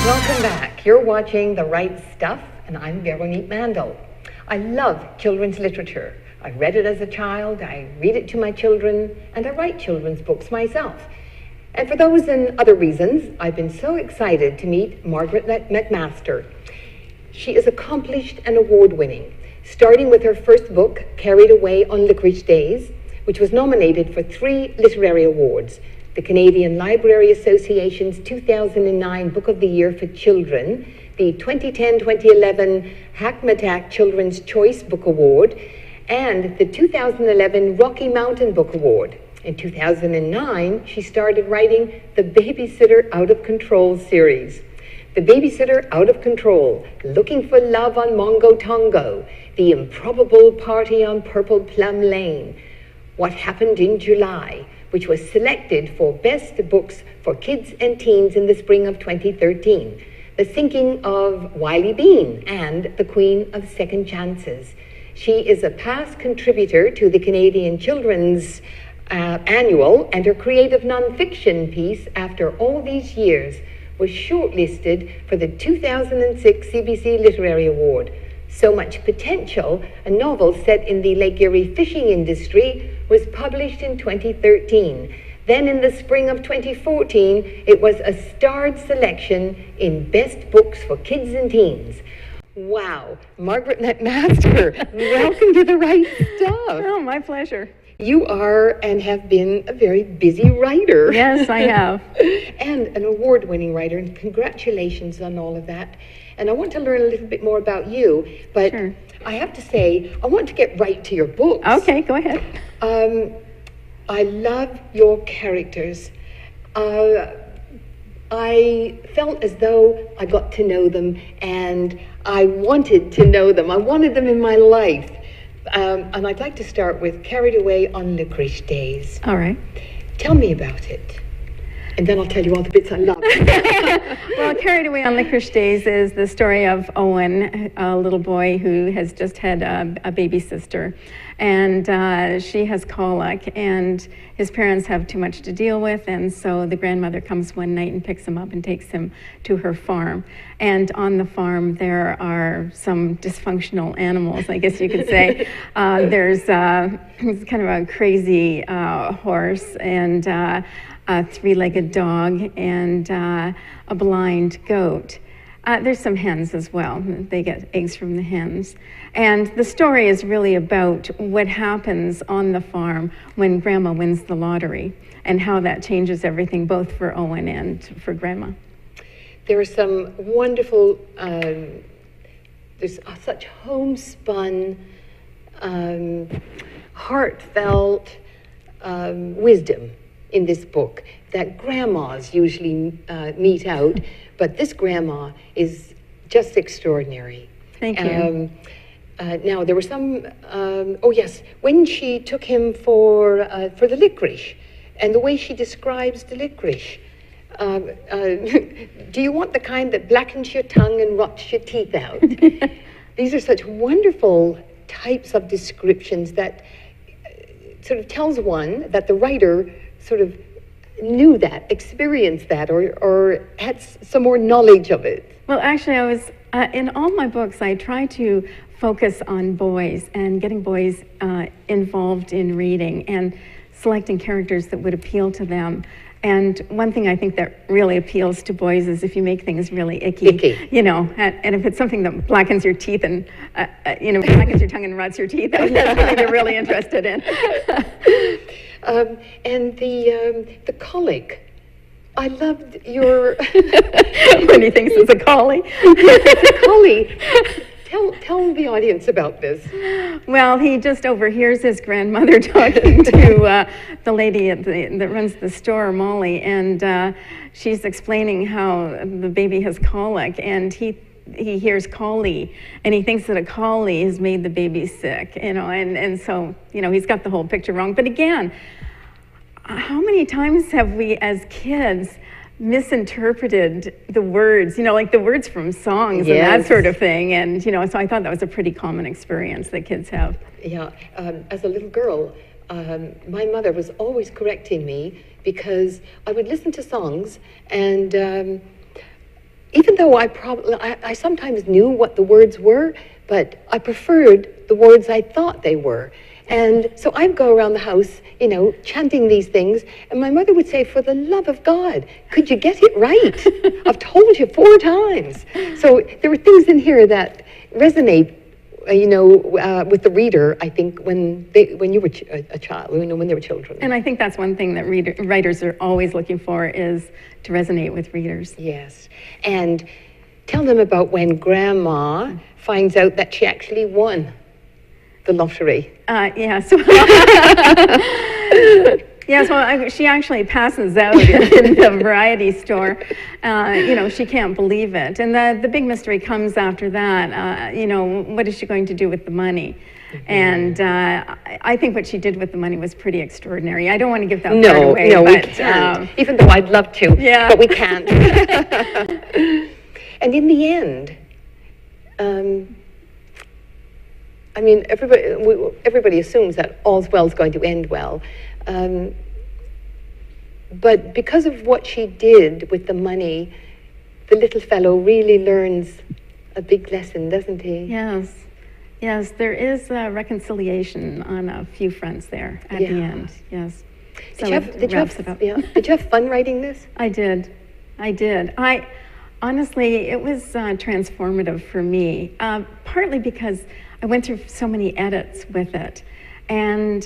Welcome back. You're watching The Right Stuff, and I'm Veronique Mandal. I love children's literature. I read it as a child, I read it to my children, and I write children's books myself. And for those and other reasons, I've been so excited to meet Margaret McMaster. She is accomplished and award-winning, starting with her first book, Carried Away on Licorice Days, which was nominated for 3 literary awards: the Canadian Library Association's 2009 Book of the Year for Children, the 2010-2011 Hackmatack Children's Choice Book Award, and the 2011 Rocky Mountain Book Award. In 2009, she started writing the Babysitter Out of Control series. The Babysitter Out of Control, Looking for Love on Mongo Tongo, The Improbable Party on Purple Plum Lane, What Happened in July, which was selected for Best Books for Kids and Teens in the spring of 2013, The Thinking of Wiley Bean, and The Queen of Second Chances. She is a past contributor to the Canadian Children's Annual, and her creative nonfiction piece, After All These Years, was shortlisted for the 2006 CBC Literary Award. So Much Potential, a novel set in the Lake Erie fishing industry, was published in 2013. Then in the spring of 2014, it was a starred selection in Best Books for Kids and Teens. Wow, Margaret McMaster, welcome to The Right Stuff. Oh, my pleasure. You are and have been a very busy writer. Yes, I have. And an award-winning writer, and congratulations on all of that. And I want to learn a little bit more about you, but sure. I have to say, I want to get right to your books. Okay, go ahead. I love your characters. I felt as though I got to know them, and I wanted to know them. I wanted them in my life. And I'd like to start with Carried Away on Licorice Days. All right. Tell me about it. And then I'll tell you all the bits I love. Well, Carried Away on Licorice Days is the story of Owen, a little boy who has just had a baby sister. And she has colic, and his parents have too much to deal with, and so the grandmother comes one night and picks him up and takes him to her farm. And on the farm, there are some dysfunctional animals, I guess you could say. There's kind of a crazy horse, and a 3-legged dog, and a blind goat. There's some hens as well. They get eggs from the hens. And the story is really about what happens on the farm when Grandma wins the lottery, and how that changes everything, both for Owen and for Grandma. There are some wonderful, there's such homespun, heartfelt wisdom in this book that grandmas usually mete out, but this grandma is just extraordinary. Thank you. Now there were some, oh yes, when she took him for the licorice, and the way she describes the licorice. Do you want the kind that blackens your tongue and rots your teeth out? These are such wonderful types of descriptions that sort of tells one that the writer sort of knew that, experienced that, or had some more knowledge of it. Well, actually, I was, in all my books, I try to focus on boys and getting boys involved in reading and selecting characters that would appeal to them. And one thing I think that really appeals to boys is if you make things really icky. You know, and if it's something that blackens your teeth and, blackens your tongue and rots your teeth, that's something they're really interested in. And the colic. I loved your... When he thinks it's a collie. It's a collie. Tell the audience about this. Well, he just overhears his grandmother talking to the lady that runs the store, Molly, and she's explaining how the baby has colic, and he hears collie, and he thinks that a collie has made the baby sick, and so, he's got the whole picture wrong. But again, how many times have we as kids misinterpreted the words, like the words from songs and that sort of thing, and so I thought that was a pretty common experience that kids have. Yeah, as a little girl, my mother was always correcting me because I would listen to songs, and even though I sometimes knew what the words were, but I preferred the words I thought they were. And so I'd go around the house, you know, chanting these things, and my mother would say, "For the love of God, could you get it right? I've told you 4 times." So there were things in here that resonate, you know, with the reader, I think, when you were a child, you know, when they were children. And I think that's one thing that writers are always looking for, is to resonate with readers. Yes. And tell them about when Grandma finds out that she actually won the lottery. Yes. Yes, well, she actually passes out in the variety store. You know, she can't believe it. And the big mystery comes after that. You know, what is she going to do with the money? And I think what she did with the money was pretty extraordinary. I don't want to give that part away. No, but, we can't. Even though I'd love to, yeah. But we can't. And in the end, I mean, everybody assumes that all's well is going to end well. But because of what she did with the money, the little fellow really learns a big lesson, doesn't he? Yes. Yes, there is reconciliation on a few fronts there at the end. Yes. So did you have fun writing this? I did. Honestly, it was transformative for me, partly because I went through so many edits with it. And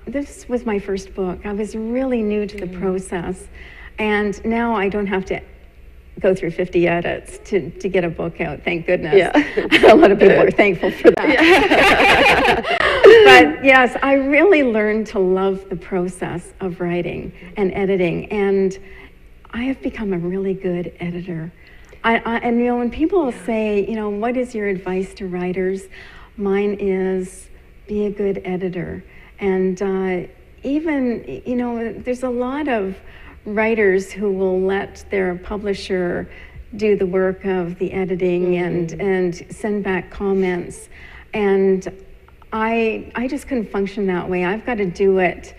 this was my first book. I was really new to the process. And now I don't have to go through 50 edits to get a book out, thank goodness. Yeah. A lot of people are thankful for that. Yeah. But yes, I really learned to love the process of writing and editing. And I have become a really good editor. And you know, when people say, you know, what is your advice to writers? Mine is, be a good editor. And even, you know, there's a lot of writers who will let their publisher do the work of the editing and send back comments. And I just couldn't function that way. I've got to do it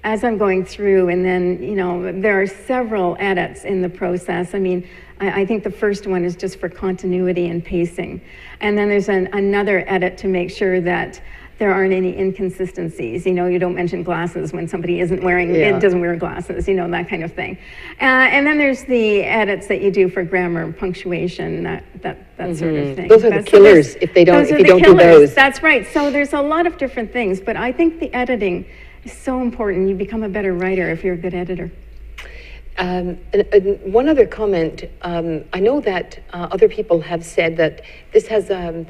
as I'm going through, and then, you know, there are several edits in the process. I mean, I think the first one is just for continuity and pacing. And then there's another edit to make sure that there aren't any inconsistencies. You know, you don't mention glasses when somebody isn't wearing, doesn't wear glasses, you know, that kind of thing. And then there's the edits that you do for grammar, punctuation, that sort of thing. Those are the killers if you don't do those. That's right. So there's a lot of different things, but I think the editing is so important. You become a better writer if you're a good editor. And one other comment, I know that other people have said that this has a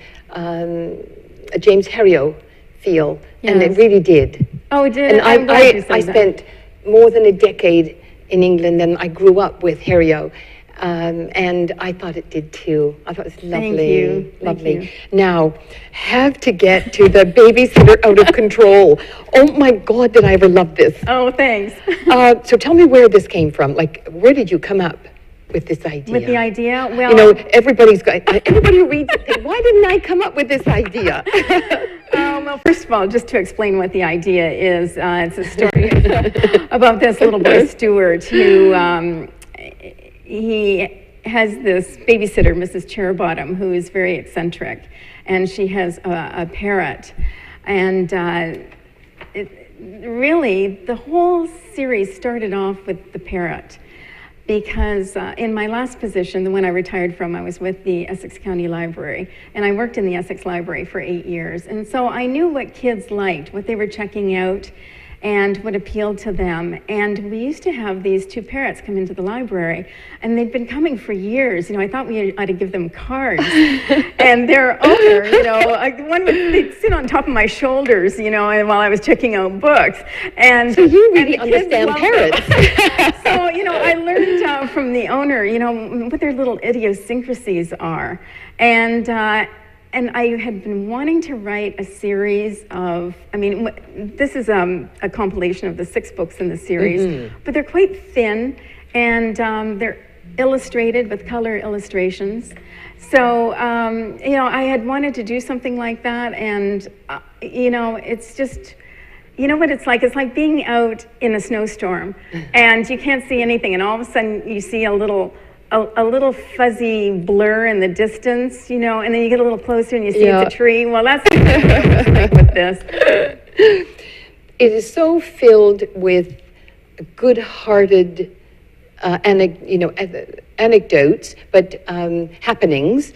James Herriot feel, and it really did. Oh, it did? And I spent more than a decade in England, and I grew up with Herriot, and I thought it did too. I thought it was lovely. Thank you. Lovely. Thank you. Now, have to get to the babysitter out of control. Oh my God, did I ever love this. Oh, thanks. So tell me where this came from. Like, where did you come up with this idea? With the idea? Well, you know, everybody who reads it thinks, why didn't I come up with this idea? Well, first of all, just to explain what the idea is, it's a story about this little boy, Stuart, who he has this babysitter, Mrs. Chairbottom, who is very eccentric, and she has a parrot. And really, the whole series started off with the parrot. Because in my last position, the one I retired from, I was with the Essex County Library, and I worked in the Essex Library for 8 years. And so I knew what kids liked, what they were checking out, and what appealed to them. And we used to have these 2 parrots come into the library, and they'd been coming for years. You know, I thought we ought to give them cards. And their owner, you know, they'd sit on top of my shoulders, you know, and while I was checking out books. And so you really understand parrots. So, you know, I learned from the owner, you know, what their little idiosyncrasies are. And I had been wanting to write a series of, I mean, this is a compilation of the 6 books in the series, but they're quite thin, and they're illustrated with color illustrations. So, you know, I had wanted to do something like that, and, you know, it's just, you know what it's like? It's like being out in a snowstorm, and you can't see anything, and all of a sudden you see a little a little fuzzy blur in the distance, you know, and then you get a little closer and you see it's a tree. Well, that's with this. It is so filled with good-hearted, anecdotes, but happenings,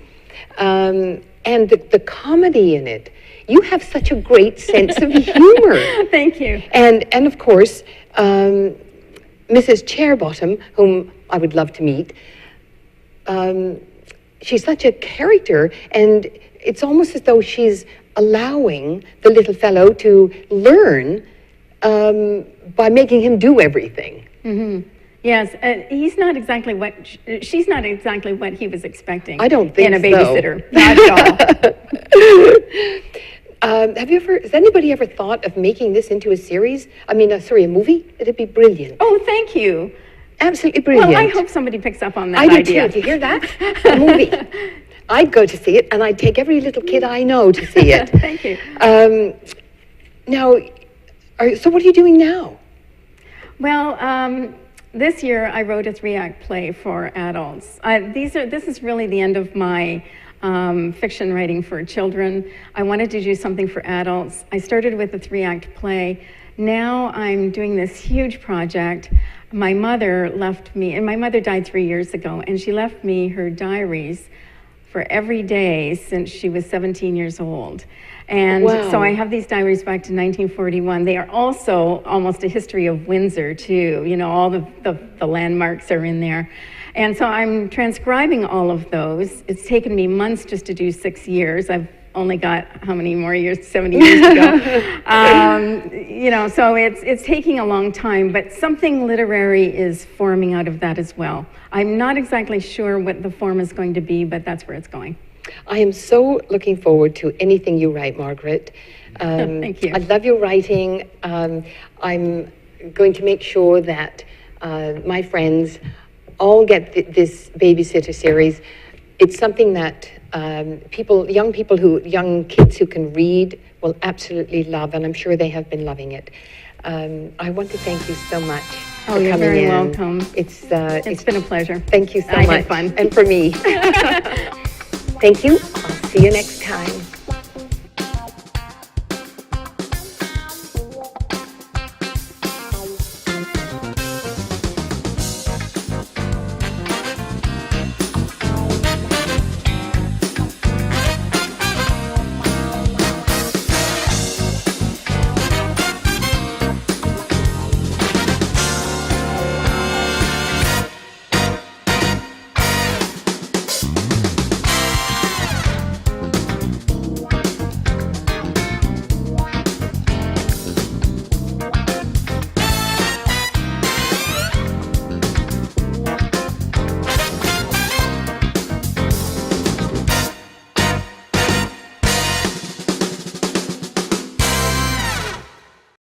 and the comedy in it. You have such a great sense of humor. Thank you. And of course, Mrs. Chairbottom, whom I would love to meet, she's such a character, and it's almost as though she's allowing the little fellow to learn by making him do everything. Mm-hmm. Yes, he's not exactly what she's not exactly what he was expecting. I don't think in a babysitter, so. not at all. Has anybody ever thought of making this into a series? I mean, a movie? It'd be brilliant. Oh, thank you. Absolutely brilliant. Well, I hope somebody picks up on that idea. I do too. Do you hear that? A movie. I'd go to see it, and I'd take every little kid I know to see it. Thank you. Now, so what are you doing now? Well, this year I wrote a 3-act play for adults. This is really the end of my fiction writing for children. I wanted to do something for adults. I started with a 3-act play. Now I'm doing this huge project. My mother left me, and my mother died 3 years ago, and she left me her diaries for every day since she was 17 years old. And so I have these diaries back to 1941. They are also almost a history of Windsor too. You know, all the landmarks are in there. And so I'm transcribing all of those. It's taken me months just to do 6 years. I've only got how many more years? 70 years to go. You know, so it's taking a long time, but something literary is forming out of that as well. I'm not exactly sure what the form is going to be, but that's where it's going. I am so looking forward to anything you write, Margaret. Thank you. I love your writing. I'm going to make sure that my friends all get this babysitter series. It's something that young kids who can read will absolutely love, and I'm sure they have been loving it. I want to thank you so much for coming in. You're very welcome. It's been a pleasure. Thank you so much. I had fun. And for me. Thank you. I'll see you next time.